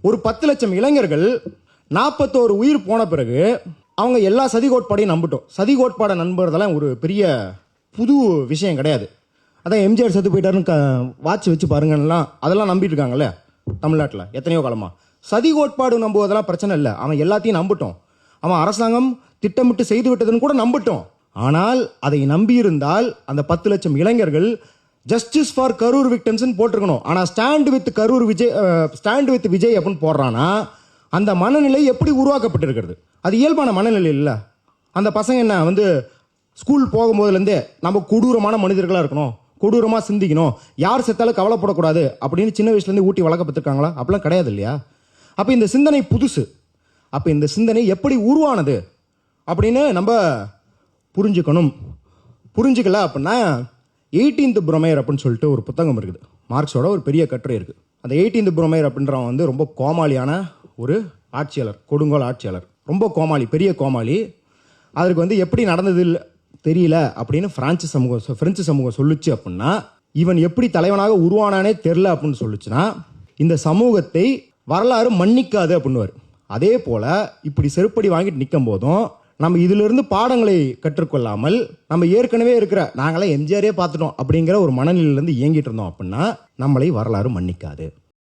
ஒரு 10 லட்சம் இளைஞர்கள் 41 உயிர் போன பிறகு அவங்க எல்லா சதி கோட்பாடையும் நம்பிட்டோம். சதி கோட்பாடை நம்புறதெல்லாம் ஒரு பெரிய புது விஷயம் கிடையாது. அதான் எம்ஜிஆர் செத்து போயிட்டாருன்னு வாட்ச் வச்சு பாருங்கலாம், அதெல்லாம் நம்பிட்டு இருக்காங்கல்ல தமிழ்நாட்டில் எத்தனையோ காலமா. சதி கோட்பாடு நம்புவதெல்லாம் பிரச்சனை இல்லை, அவன் எல்லாத்தையும் நம்பிட்டோம். அவன் அரசாங்கம் திட்டமிட்டு செய்து விட்டதுன்னு கூட நம்பிட்டோம். ஆனால் அதை நம்பியிருந்தால் அந்த 10 லட்சம் இளைஞர்கள் ஜஸ்டிஸ் ஃபார் கரூர் விக்டம்ஸ் போட்டிருக்கணும். ஆனால் ஸ்டாண்ட் வித் விஜய் அப்படின்னு போடுறானா அந்த மனநிலை எப்படி உருவாக்கப்பட்டிருக்கிறது? அது இயல்பான மனநிலை இல்லை. அந்த பசங்க என்ன வந்து ஸ்கூல் போகும்போதுலேருந்தே நம்ம கொடூரமான மனிதர்களாக இருக்கணும், கொடூரமாக சிந்திக்கணும், யார் செத்தாலும் கவலைப்படக்கூடாது அப்படின்னு சின்ன வயசுலேருந்து ஊட்டி வளர்க்கப்பட்டிருக்காங்களா? அப்படிலாம் கிடையாது இல்லையா? அப்போ இந்த சிந்தனை புதுசு. அப்போ இந்த சிந்தனை எப்படி உருவானது அப்படின்னு நம்ம புரிஞ்சுக்கணும். புரிஞ்சுக்கல அப்படின்னா 18th புரோமையர் அப்படின்னு சொல்லிட்டு ஒரு புத்தகம் இருக்குது, மார்க்ஸோட ஒரு பெரிய கட்டுரை இருக்குது. அந்த 18th புரோமையர் அப்படின்றவன் வந்து ரொம்ப கோமாளியான ஒரு ஆட்சியாளர், கொடுங்கோல் ஆட்சியாளர், ரொம்ப கோமாளி, பெரிய கோமாளி. அதற்கு வந்து எப்படி நடந்தது தெரியல அப்படின்னு பிரெஞ்சு சமூகம் சொல்லுச்சு. அப்படின்னா இவன் எப்படி தலைவனாக உருவானானே தெரில அப்படின்னு சொல்லுச்சுன்னா இந்த சமூகத்தை வரலாறு மன்னிக்காது அப்படின்னுவார். அதே போல இப்படி செருப்படி வாங்கிட்டு நிற்கும் போதும் நம்ம இதிலிருந்து பாடங்களை கற்றுக்கொள்ளாமல் நம்ம ஏற்கனவே இருக்கிற நாங்களே எம்ஜிஆரே பார்த்துட்டோம் அப்படிங்கிற ஒரு மனநிலையிலேருந்து இயங்கிட்டு இருந்தோம் அப்படின்னா நம்மளை வரலாறு மன்னிக்காது.